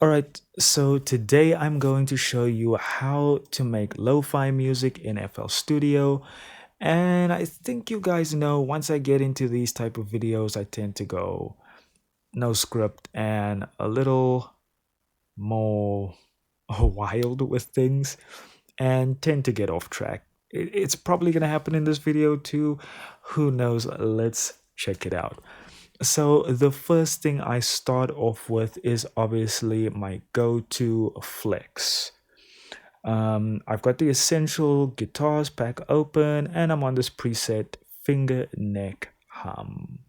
Alright, so today I'm going to show you how to make lo-fi music in FL Studio. And I think you guys know once I get into these type of videos, I tend to go no script and a little more wild with things and tend to get off track. It's probably going to happen in this video too. Who knows? Let's check it out. So the first thing I start off with is obviously my go-to flex. I've got the essential guitars pack open and I'm on this preset finger neck hum.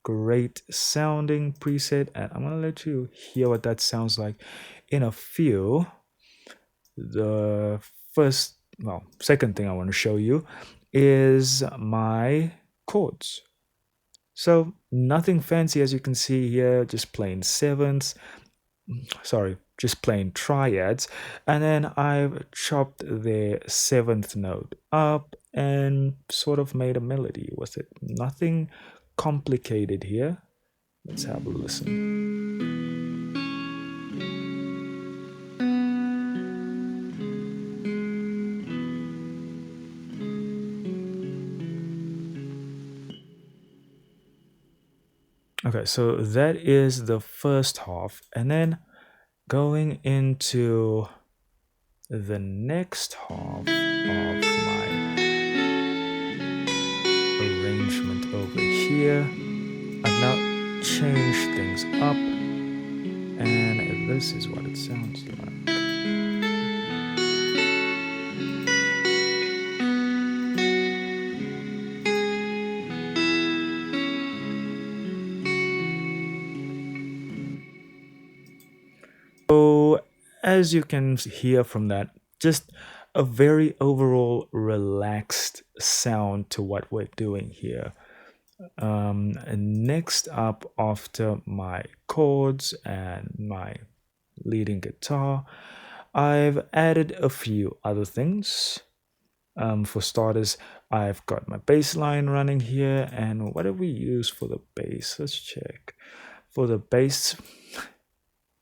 Great sounding preset, and I'm gonna let you hear what that sounds like in a few. The second thing I want to show you is my chords. So nothing fancy, as you can see here, just plain sevenths, sorry, just plain triads. And then I've chopped the seventh note up and sort of made a melody with it. Nothing complicated here. Let's have a listen. Okay, so that is the first half. And then going into the next half of my arrangement over here, I've now changed things up, and this is what it sounds like. So, as you can hear from that, just a very overall relaxed sound to what we're doing here. Next up, after my chords and my leading guitar, I've added a few other things. For starters, I've got my bass line running here, and what do we use for the bass? Let's check. For the bass,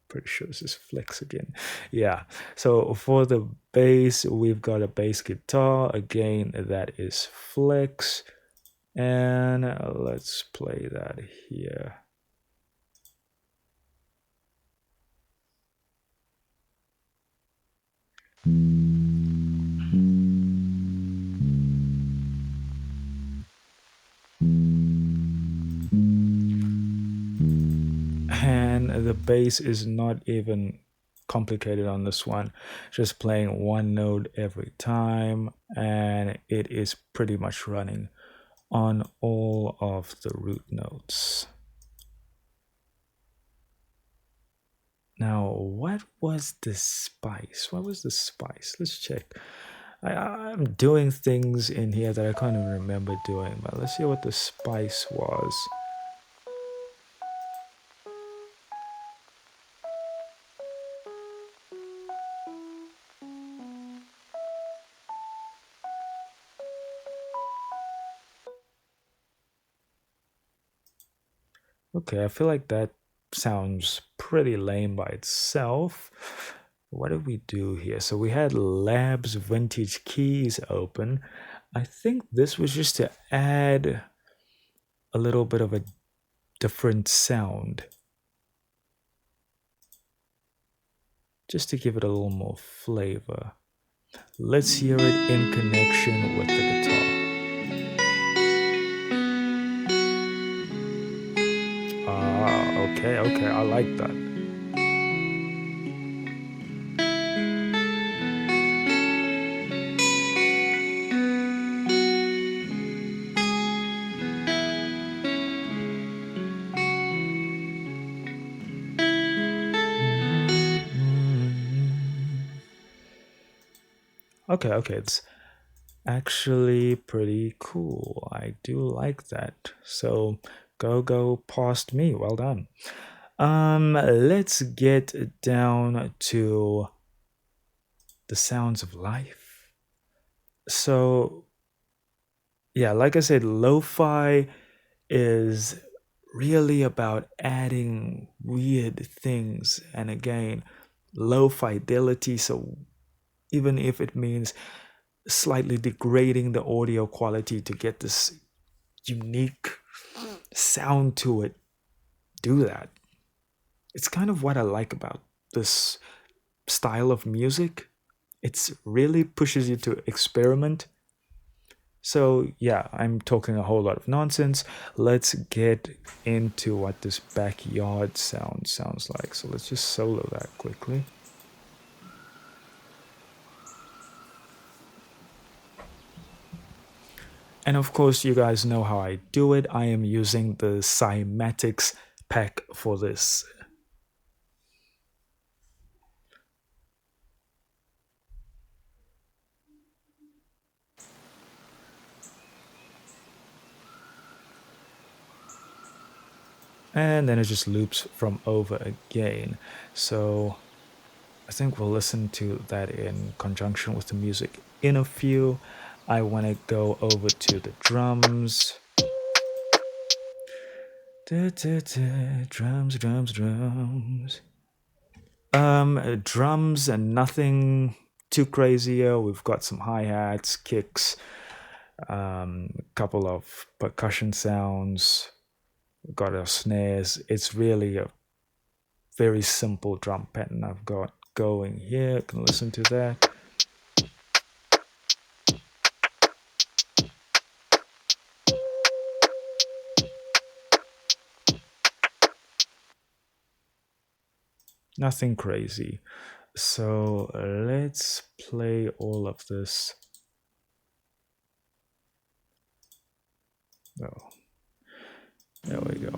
pretty sure this is flex again. Yeah, so for the bass, we've got a bass guitar. Again, that is flex. And let's play that here. And the bass is not even complicated on this one, just playing one note every time, and it is pretty much running on all of the root notes. Now, what was the spice? What was the spice? Let's check. I'm doing things in here that I can't even remember doing, but let's see what the spice was. Okay, I feel like that sounds pretty lame by itself. What did we do here? So we had Labs Vintage Keys open. I think this was just to add a little bit of a different sound. Just to give it a little more flavor. Let's hear it in connection with the guitar. Okay, I like that. Okay, it's actually pretty cool. I do like that. So go past me. Well done. Let's get down to the sounds of life. So yeah, like I said, lo-fi is really about adding weird things and again, low fidelity. So even if it means slightly degrading the audio quality to get this unique sound to it, do that. It's kind of what I like about this style of music. It's really pushes you to experiment. So, yeah, I'm talking a whole lot of nonsense. Let's get into what this backyard sound sounds like. So, let's just solo that quickly. And of course, you guys know how I do it. I am using the cymatics pack for this. And then it just loops from over again. So I think we'll listen to that in conjunction with the music in a few. I want to go over to the drums. Da, da, da, drums, drums, drums. Drums and nothing too crazier. We've got some hi-hats, kicks, a couple of percussion sounds. We've got our snares. It's really a very simple drum pattern I've got going here. You can listen to that. Nothing crazy. So let's play all of this. Oh, there we go.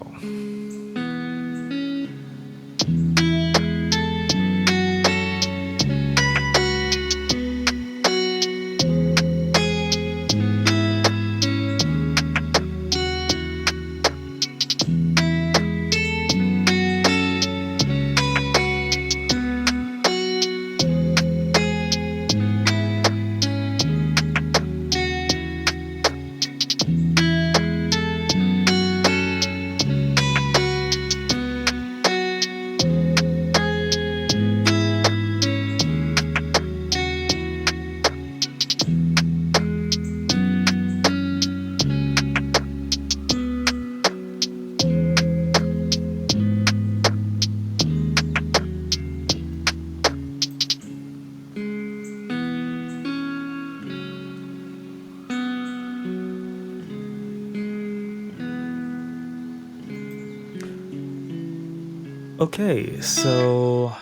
Okay, so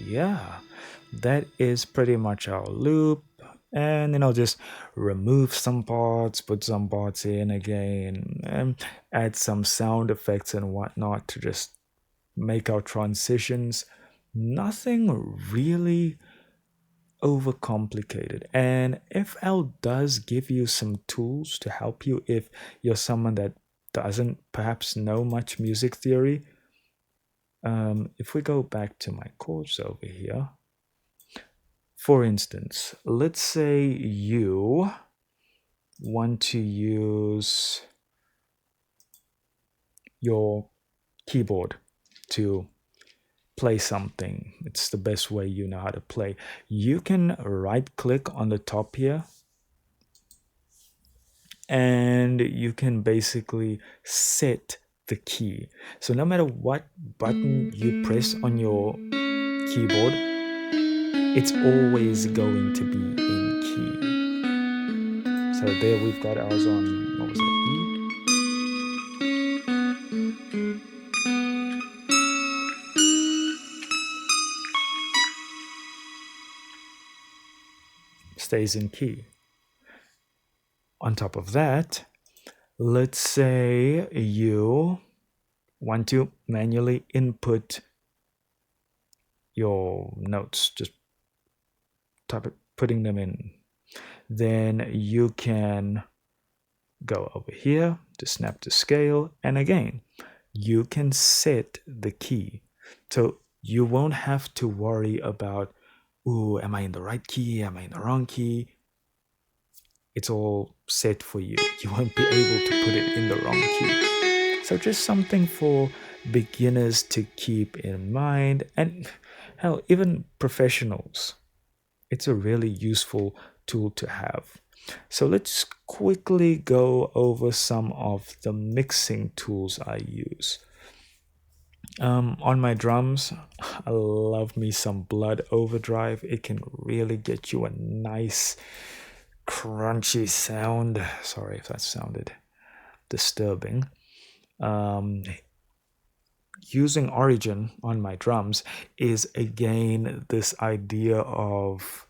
yeah, that is pretty much our loop. And just remove some parts, put some parts in again, and add some sound effects and whatnot to just make our transitions. Nothing really overcomplicated. And FL does give you some tools to help you if you're someone that doesn't perhaps know much music theory. If we go back to my chords over here, for instance, let's say you want to use your keyboard to play something. It's the best way you know how to play. You can right click on the top here and you can basically set the key. So no matter what button you press on your keyboard, it's always going to be in key. So there we've got ours on, what was that, E? Stays in key. On top of that, let's say you want to manually input your notes, just putting them in. Then you can go over here to snap to scale, and again, you can set the key. So you won't have to worry about, ooh, am I in the right key? Am I in the wrong key? It's all set for you. You won't be able to put it in the wrong key. So just something for beginners to keep in mind, and hell, even professionals. It's a really useful tool to have. So let's quickly go over some of the mixing tools I use. On my drums, I love me some blood overdrive. It can really get you a nice crunchy sound. Sorry if that sounded disturbing. Um, Using Origin on my drums is again this idea of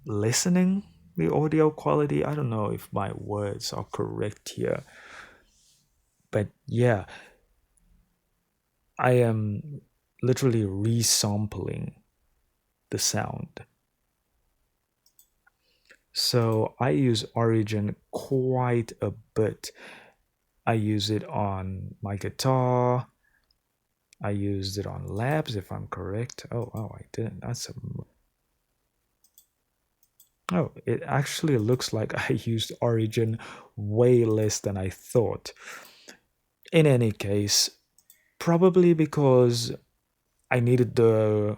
listening the audio quality. I don't know if my words are correct here, but yeah, I am literally resampling the sound. So I use Origin quite a bit. I use it on my guitar. I used it on labs, if I'm correct. Oh, I didn't. Oh, it actually looks like I used Origin way less than I thought. In any case, probably because I needed the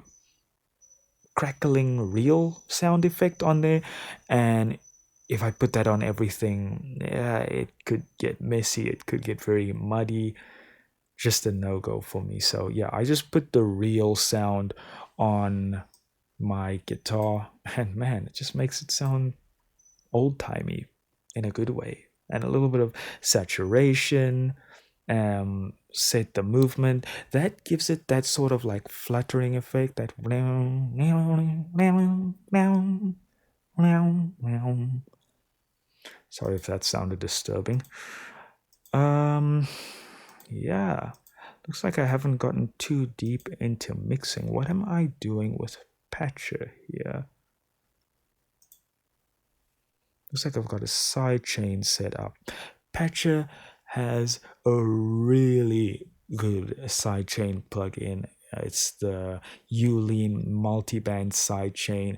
crackling real sound effect on there, and if I put that on everything, yeah, it could get messy, it could get very muddy. Just a no-go for me. So yeah, I just put the real sound on my guitar, and man, it just makes it sound old-timey in a good way, and a little bit of saturation, set the movement that gives it that sort of like fluttering effect, that sorry if that sounded disturbing. um yeah, looks like I haven't gotten too deep into mixing. What am I doing with Patcher here? Looks like I've got a side chain set up. Patcher has a really good sidechain plugin. It's the Ulean multiband sidechain.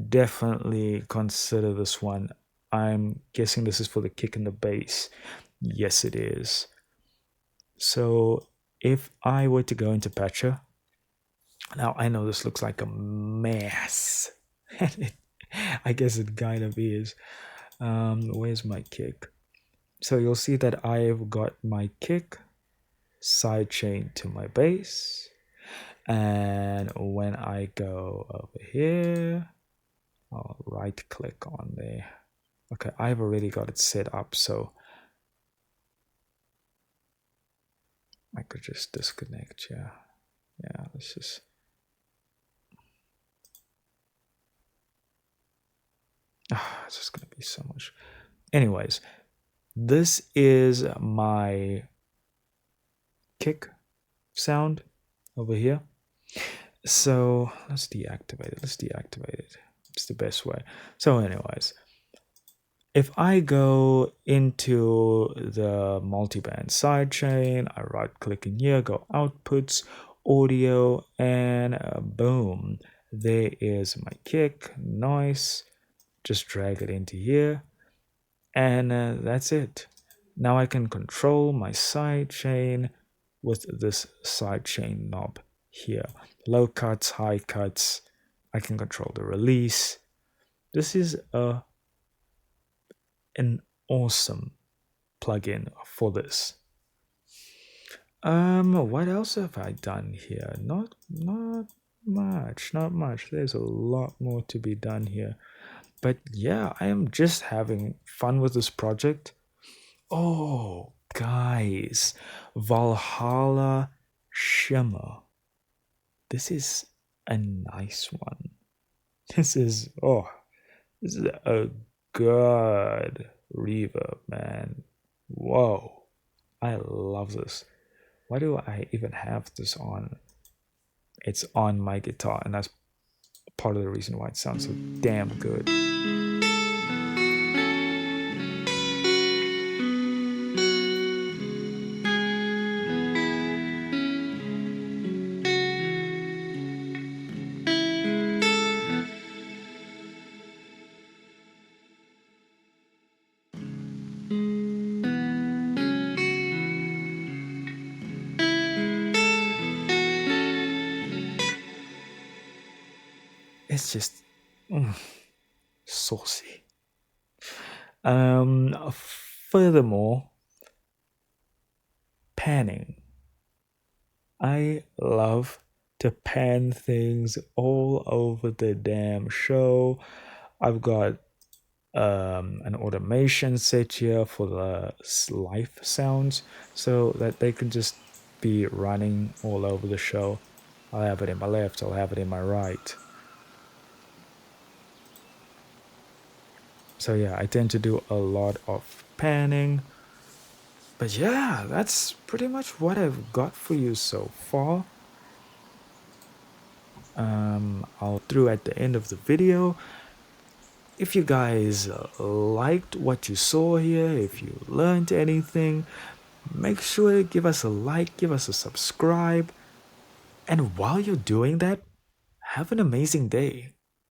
Definitely consider this one. I'm guessing this is for the kick and the bass. Yes, it is. So if I were to go into Patcher, now I know this looks like a mess. I guess it kind of is. Where's my kick? So you'll see that I've got my kick sidechain to my bass, and when I go over here, I'll right click on there. Okay, I've already got it set up, so I could just disconnect. Yeah, let's just. It's just gonna be so much. Anyways, this is my kick sound over here. So let's deactivate it. It's the best way. So anyways, if I go into the multiband sidechain, I right click in here, go outputs, audio, and boom, there is my kick. Nice. Just drag it into here, and that's it. Now I can control my sidechain with this sidechain knob here. Low cuts, high cuts. I can control the release. This is an awesome plugin for this. What else have I done here? Not much. There's a lot more to be done here. But yeah, I am just having fun with this project. Oh, guys, Valhalla Shimmer. This is a nice one. This is a good reverb, man. Whoa, I love this. Why do I even have this on? It's on my guitar, and that's part of the reason why it sounds so damn good. It's just saucy. Furthermore, panning. I love to pan things all over the damn show. I've got an automation set here for the life sounds so that they can just be running all over the show. I'll have it in my left, I'll have it in my right. So yeah, I tend to do a lot of panning. But yeah, that's pretty much what I've got for you so far. I'll through at the end of the video. If you guys liked what you saw here, if you learned anything, make sure to give us a like, give us a subscribe. And while you're doing that, have an amazing day.